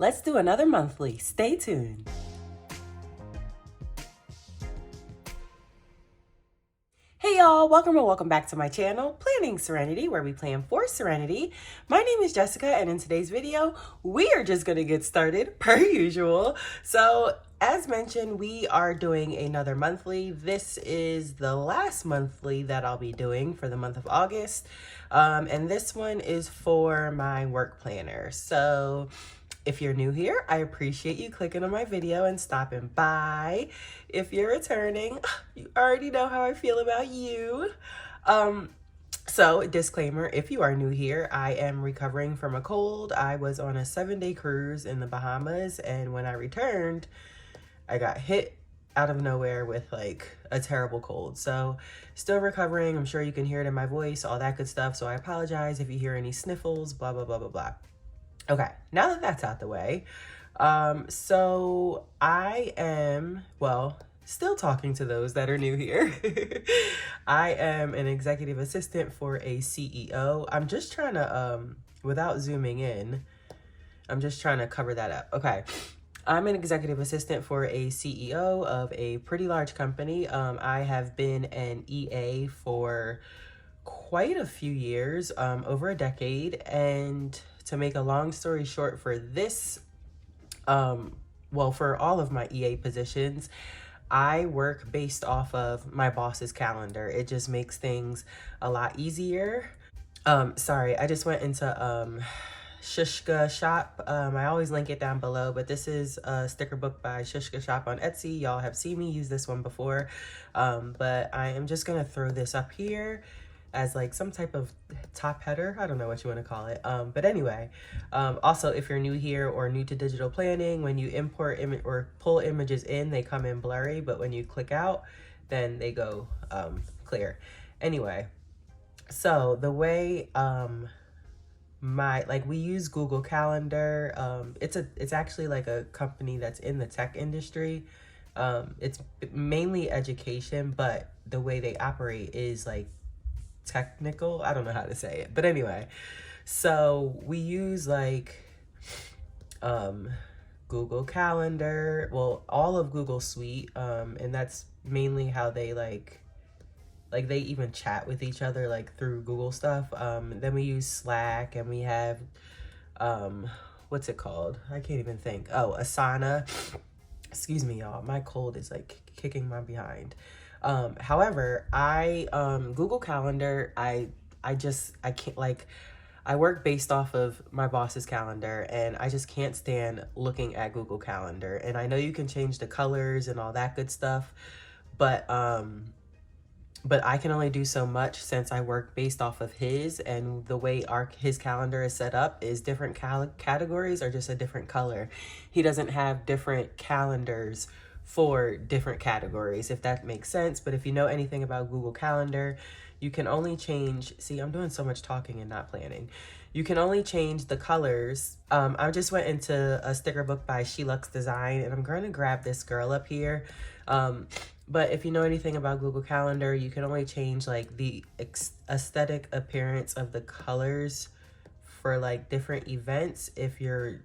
Let's do another monthly. Stay tuned. Hey y'all, welcome or welcome back to my channel, Planning Serenity, where we plan for serenity. My name is Jessica, and in today's video, we are just gonna get started per usual. So as mentioned, we are doing another monthly. This is the last monthly that I'll be doing for the month of August. And this one is for my work planner. So if you're new here, I appreciate you clicking on my video and stopping by. If you're returning, you already know how I feel about you. So disclaimer, if you are new here, I am recovering from a cold. I was on a 7-day cruise in the Bahamas, and when I returned, I got hit out of nowhere with like a terrible cold. So still recovering. I'm sure you can hear it in my voice, all that good stuff. So I apologize if you hear any sniffles, blah, blah, blah, blah, blah. Okay, now that that's out the way, so I am, well, still talking to those that are new here. I am an executive assistant for a CEO. I'm just trying to, without zooming in, I'm just trying to cover that up. Okay, I'm an executive assistant for a CEO of a pretty large company. I have been an EA for quite a few years, over a decade, and to make a long story short, for this, well, for all of my EA positions, I work based off of my boss's calendar. It just makes things a lot easier. Sorry, I just went into ShushkaShop. I always link it down below, but this is a sticker book by ShushkaShop on Etsy. Y'all have seen me use this one before, but I am just gonna throw this up here as like some type of top header. I don't know what you want to call it. But anyway, also if you're new here or new to digital planning, when you import or pull images in, they come in blurry, but when you click out, then they go clear. Anyway, so the way we use Google Calendar, it's actually like a company that's in the tech industry. It's mainly education, but the way they operate is like technical. I don't know how to say it, but anyway, so we use like Google Calendar, well, all of Google Suite, and that's mainly how they like they even chat with each other like through Google stuff. Then we use Slack, and we have what's it called? I can't even think. Oh, Asana. Excuse me, y'all, my cold is like kicking my behind. However, Google Calendar, I can't, like, I work based off of my boss's calendar, and I just can't stand looking at Google Calendar. And I know you can change the colors and all that good stuff, but I can only do so much since I work based off of his, and the way his calendar is set up is different categories are just a different color. He doesn't have different calendars for different categories, if that makes sense. But if you know anything about Google Calendar, you can only change, see, I'm doing so much talking and not planning. You can only change the colors. I just went into a sticker book by SheLuxDesign, and I'm going to grab this girl up here. But if you know anything about Google Calendar, you can only change like the aesthetic appearance of the colors for like different events if you're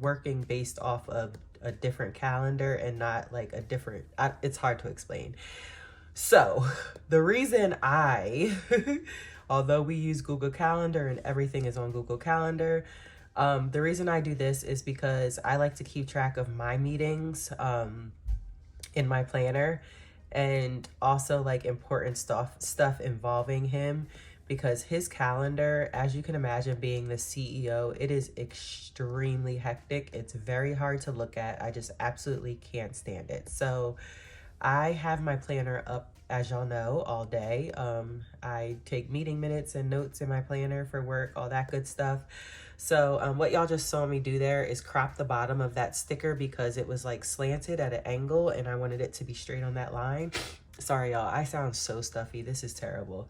working based off of a different calendar and not like a different, it's hard to explain. So the reason although we use Google Calendar and everything is on Google Calendar, the reason I do this is because I like to keep track of my meetings in my planner, and also like important stuff involving him, because his calendar, as you can imagine, being the CEO, it is extremely hectic. It's very hard to look at. I just absolutely can't stand it. So I have my planner up, as y'all know, all day. I take meeting minutes and notes in my planner for work, all that good stuff. So what y'all just saw me do there is crop the bottom of that sticker because it was like slanted at an angle, and I wanted it to be straight on that line. Sorry, y'all, I sound so stuffy. This is terrible.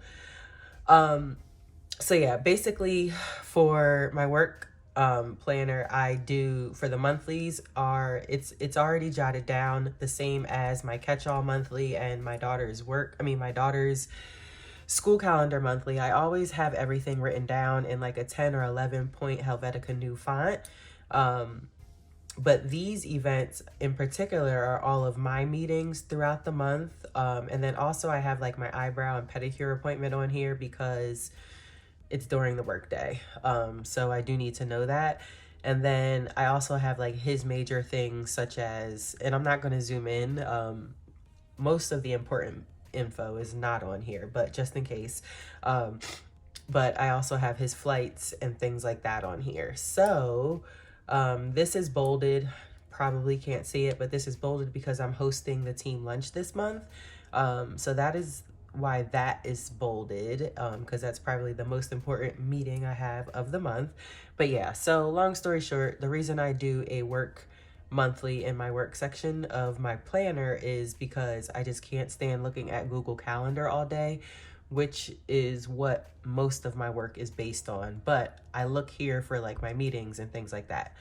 So yeah, basically for my work planner, I do, for the monthlies, it's already jotted down the same as my catch-all monthly and my daughter's school calendar monthly. I always have everything written down in like a 10 or 11 point Helvetica New font. But these events in particular are all of my meetings throughout the month. And then also I have like my eyebrow and pedicure appointment on here because it's during the workday. So I do need to know that. And then I also have like his major things such as, and I'm not going to zoom in. Most of the important info is not on here, but just in case. But I also have his flights and things like that on here. So this is bolded. Probably can't see it, but this is bolded because I'm hosting the team lunch this month. So that is why that is bolded, because that's probably the most important meeting I have of the month. But yeah, so long story short, the reason I do a work monthly in my work section of my planner is because I just can't stand looking at Google Calendar all day, which is what most of my work is based on. But I look here for like my meetings and things like that.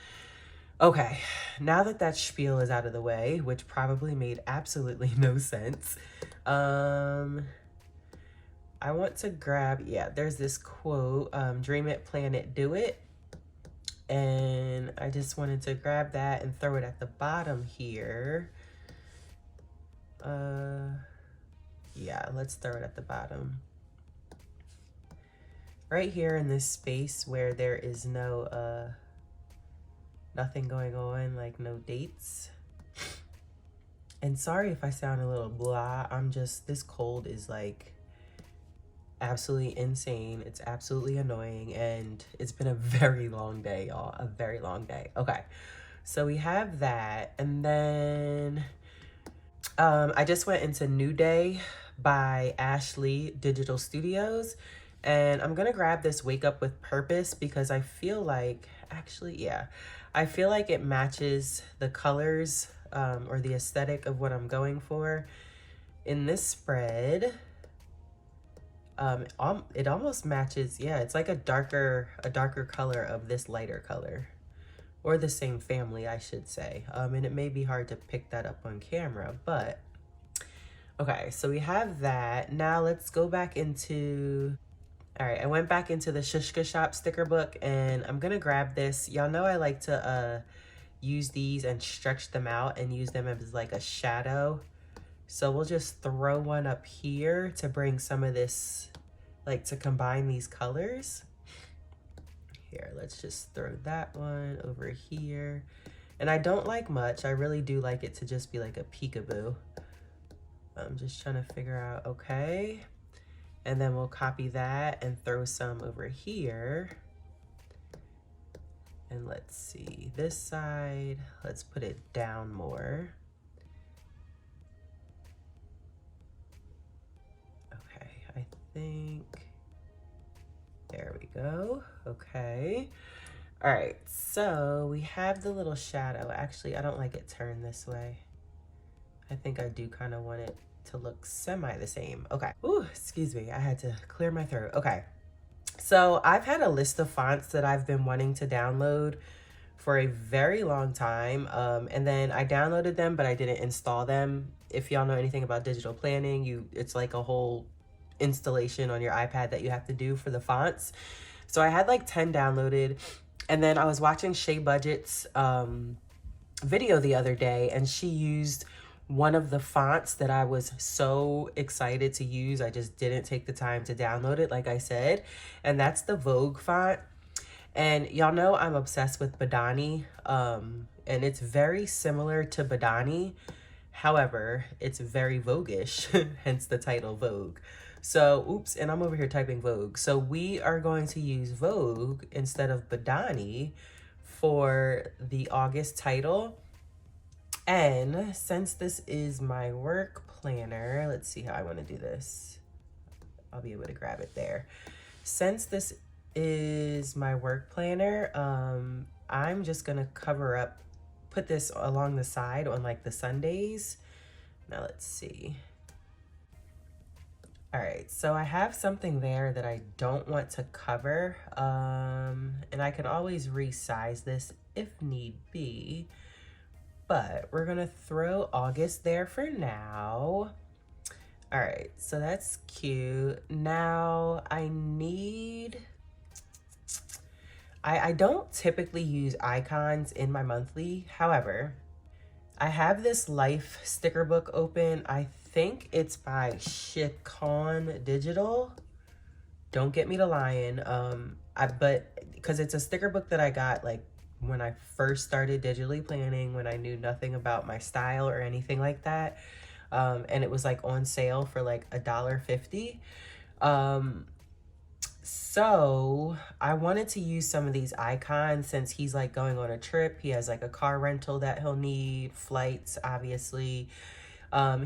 Okay, now that that spiel is out of the way, which probably made absolutely no sense, I want to grab, yeah, there's this quote, dream it, plan it, do it. And I just wanted to grab that and throw it at the bottom here. Yeah, let's throw it at the bottom. Right here in this space where there is no, nothing going on, like no dates. And sorry if I sound a little blah, I'm just, this cold is like absolutely insane. It's absolutely annoying, and it's been a very long day, y'all. A very long day. Okay, so we have that, and then I just went into New Day by AshLeeDigitalStudios, and I'm gonna grab this Wake Up with Purpose because I feel like, actually, yeah, I feel like it matches the colors or the aesthetic of what I'm going for in this spread. It almost matches, yeah, it's like a darker color of this lighter color, or the same family, I should say. And it may be hard to pick that up on camera, but okay, so we have that. Now let's go back into, all right, I went back into the ShushkaShop sticker book, and I'm gonna grab this. Y'all know I like to use these and stretch them out and use them as like a shadow. So we'll just throw one up here to bring some of this, like to combine these colors. Here, let's just throw that one over here. And I don't like much. I really do like it to just be like a peekaboo. I'm just trying to figure out, okay. And then we'll copy that and throw some over here. And let's see, this side, let's put it down more. I think, there we go. Okay. All right, so we have the little shadow. Actually, I don't like it turned this way. I think I do kind of want it to look semi the same. Okay. Ooh, excuse me. I had to clear my throat. Okay. So I've had a list of fonts that I've been wanting to download for a very long time. And then I downloaded them, but I didn't install them. If y'all know anything about digital planning, it's like a whole installation on your iPad that you have to do for the fonts. So I had like 10 downloaded, and then I was watching Shay Budget's video the other day, and she used one of the fonts that I was so excited to use. I just didn't take the time to download it, like I said, and that's the Vogue font. And y'all know I'm obsessed with Badani, and it's very similar to Badani. However, it's very Vogue-ish, hence the title Vogue. So, oops, and I'm over here typing Vogue. So we are going to use Vogue instead of Badani for the August title. And since this is my work planner, let's see how I want to do this. I'll be able to grab it there. Since this is my work planner, I'm just going to cover up, put this along the side on like the Sundays. Now let's see. All right, so I have something there that I don't want to cover, and I can always resize this if need be, but we're gonna throw August there for now. All right, so that's cute. Now I I don't typically use icons in my monthly. However, I have this life sticker book open. I think it's by SheLuxDigital. Don't get me to lying. But because it's a sticker book that I got like when I first started digitally planning, when I knew nothing about my style or anything like that. And it was like on sale for like $1.50. So I wanted to use some of these icons since he's like going on a trip. He has like a car rental that he'll need, flights, obviously.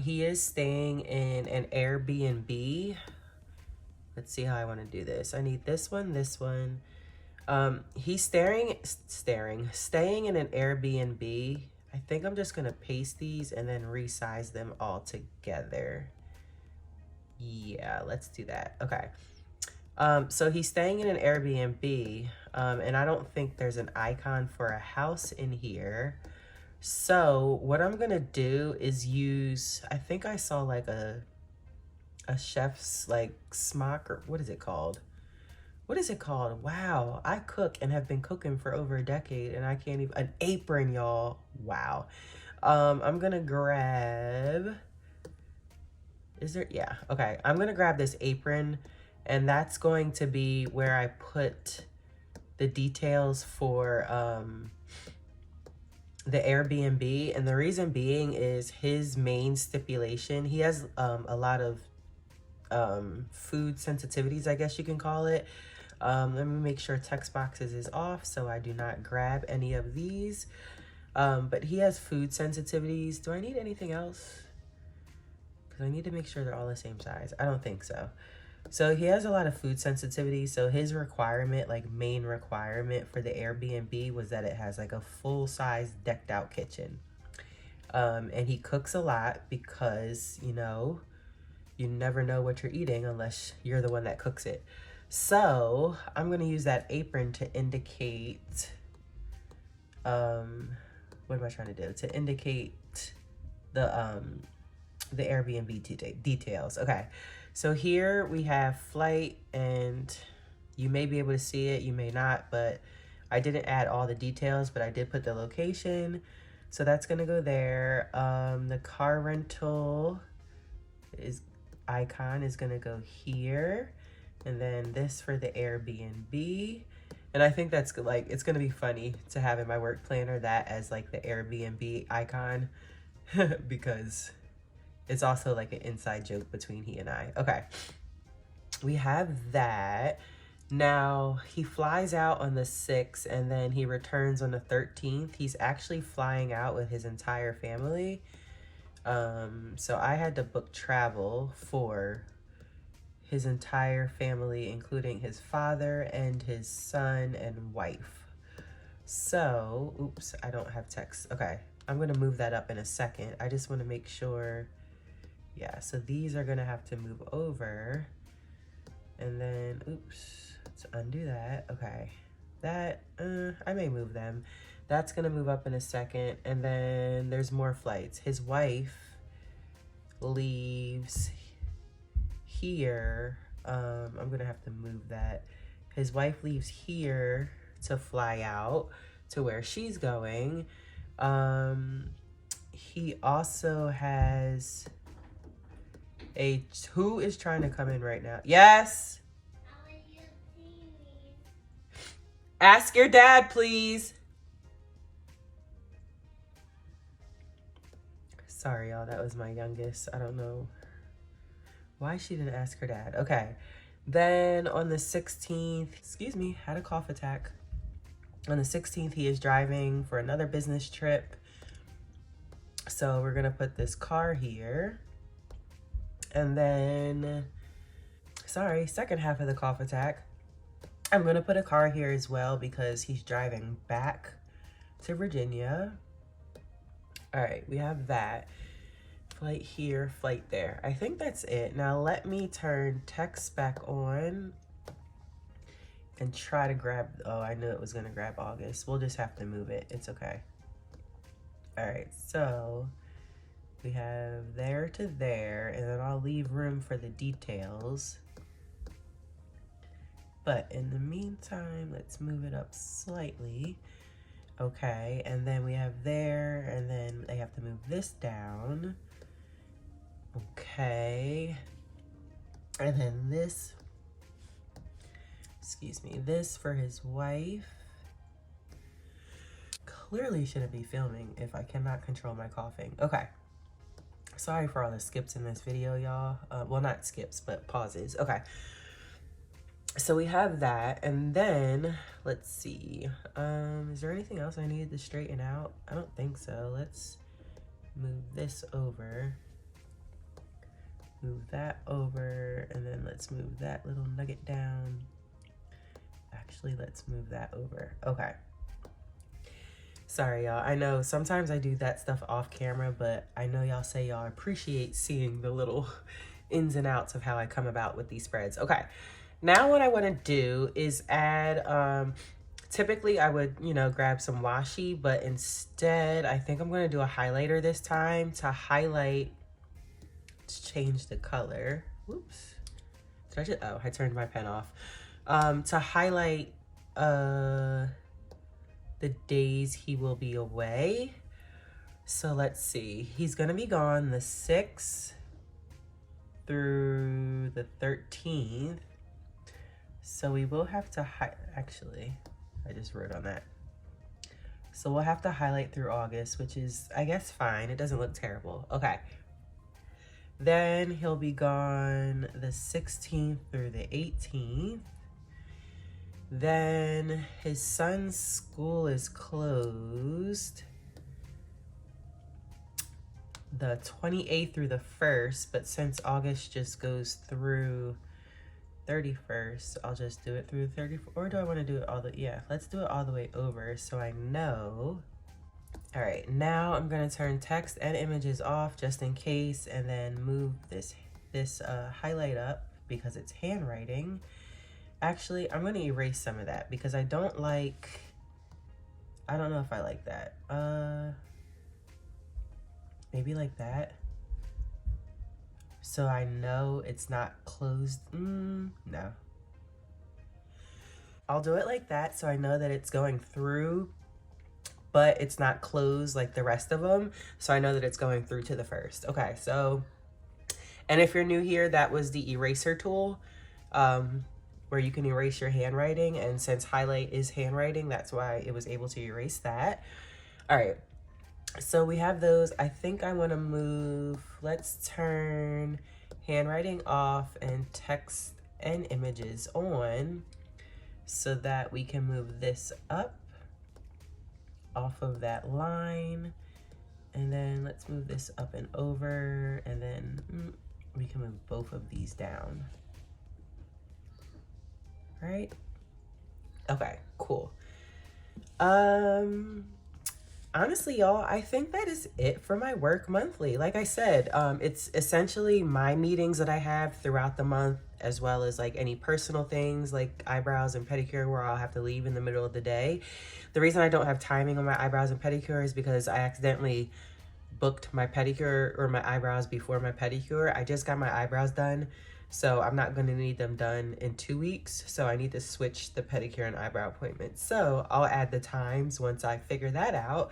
He is staying in an Airbnb. Let's see how I want to do this. I need this one, this one. He's staying in an Airbnb. I think I'm just gonna paste these and then resize them all together. Yeah, let's do that. Okay. So he's staying in an Airbnb, and I don't think there's an icon for a house in here. So what I'm gonna do is use, I think I saw like a chef's like smock, or what is it called? What is it called? Wow, I cook and have been cooking for over a decade and I can't even, an apron, y'all. Wow. I'm gonna grab, is there, yeah, okay. I'm gonna grab this apron, and that's going to be where I put the details for the Airbnb. And the reason being is his main stipulation, he has a lot of food sensitivities, I guess you can call it. Let me make sure text boxes is off so I do not grab any of these. But he has food sensitivities. Do I need anything else? Because I need to make sure they're all the same size. I don't think so. So he has a lot of food sensitivity. So his requirement, like main requirement for the Airbnb, was that it has like a full-size decked out kitchen. And he cooks a lot because, you know, you never know what you're eating unless you're the one that cooks it. So I'm going to use that apron to indicate, what am I trying to do? To indicate the Airbnb details. Okay. So here we have flight, and you may be able to see it, you may not, but I didn't add all the details, but I did put the location. So that's going to go there. The car rental icon is going to go here. And then this for the Airbnb. And I think that's like, it's going to be funny to have in my work planner that as like the Airbnb icon because it's also like an inside joke between he and I. Okay. We have that. Now he flies out on the 6th and then he returns on the 13th. He's actually flying out with his entire family. So I had to book travel for his entire family, including his father and his son and wife. So, oops, I don't have text. Okay, I'm going to move that up in a second. I just want to make sure. Yeah, so these are going to have to move over. And then, oops, let's undo that. Okay, that, I may move them. That's going to move up in a second. And then there's more flights. His wife leaves here. I'm going to have to move that. His wife leaves here to fly out to where she's going. He also has a, who is trying to come in right now? Yes. Ask your dad, please. Sorry, y'all. That was my youngest. I don't know why she didn't ask her dad. Okay. Then on the 16th, excuse me, had a cough attack. On the 16th, he is driving for another business trip. So we're going to put this car here. And then, sorry, second half of the cough attack, I'm going to put a car here as well because he's driving back to Virginia. All right, we have that. Flight here, flight there. I think that's it. Now let me turn text back on and try to grab, oh, I knew it was going to grab August. We'll just have to move it. It's okay. All right, so we have there to there, and then I'll leave room for the details. But in the meantime, let's move it up slightly. Okay, and then we have there, and then they have to move this down. Okay. And then this, excuse me, this for his wife. Clearly shouldn't be filming if I cannot control my coughing. Okay. Sorry for all the skips in this video, y'all. Well, not skips, but pauses. Okay. So we have that, and then let's see. Is there anything else I needed to straighten out? I don't think so. Let's move this over. Move that over, and then let's move that little nugget down. Actually, let's move that over. Okay. Sorry, y'all. I know sometimes I do that stuff off camera, but I know y'all say y'all appreciate seeing the little ins and outs of how I come about with these spreads. Okay. Now what I want to do is add, typically I would, you know, grab some washi, but instead I think I'm going to do a highlighter this time to highlight. Let's change the color. Whoops. Did I just, oh, I turned my pen off. To highlight the days he will be away. So let's see. He's going to be gone the 6th through the 13th. So we will have to, actually, I just wrote on that. So we'll have to highlight through August, which is, I guess, fine. It doesn't look terrible. Okay. Then he'll be gone the 16th through the 18th. Then his son's school is closed the 28th through the 1st, but since August just goes through 31st, I'll just do it through 34th, or do I want to do it all the, yeah, let's do it all the way over so I know. All right, now I'm gonna turn text and images off just in case, and then move this highlight up because it's handwriting. Actually, I'm gonna erase some of that because I don't know if I like that. Maybe like that. So I know it's not closed. No. I'll do it like that so I know that it's going through, but it's not closed like the rest of them. So I know that it's going through to the 1st. Okay, so, and if you're new here, that was the eraser tool where you can erase your handwriting. And since highlight is handwriting, that's why it was able to erase that. All right. So we have those. I think I want to move, let's turn handwriting off and text and images on so that we can move this up off of that line. And then let's move this up and over, and then we can move both of these down. Right? Okay, cool. Honestly, y'all, I think that is it for my work monthly. Like I said, it's essentially my meetings that I have throughout the month, as well as like any personal things like eyebrows and pedicure where I'll have to leave in the middle of the day. The reason I don't have timing on my eyebrows and pedicure is because I accidentally booked my pedicure or my eyebrows before my pedicure. I just got my eyebrows done, so I'm not going to need them done in 2 weeks. So I need to switch the pedicure and eyebrow appointments. So I'll add the times once I figure that out.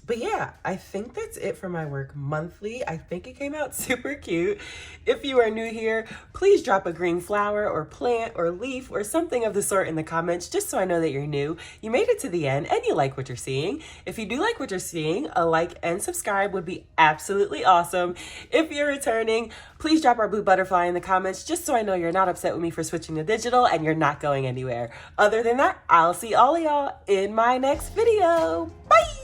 But yeah, I think that's it for my work monthly. I think it came out super cute. If you are new here, please drop a green flower or plant or leaf or something of the sort in the comments just so I know that you're new. You made it to the end and you like what you're seeing. If you do like what you're seeing, a like and subscribe would be absolutely awesome. If you're returning, please drop our blue butterfly in the comments just so I know you're not upset with me for switching to digital and you're not going anywhere. Other than that, I'll see all of y'all in my next video. Bye!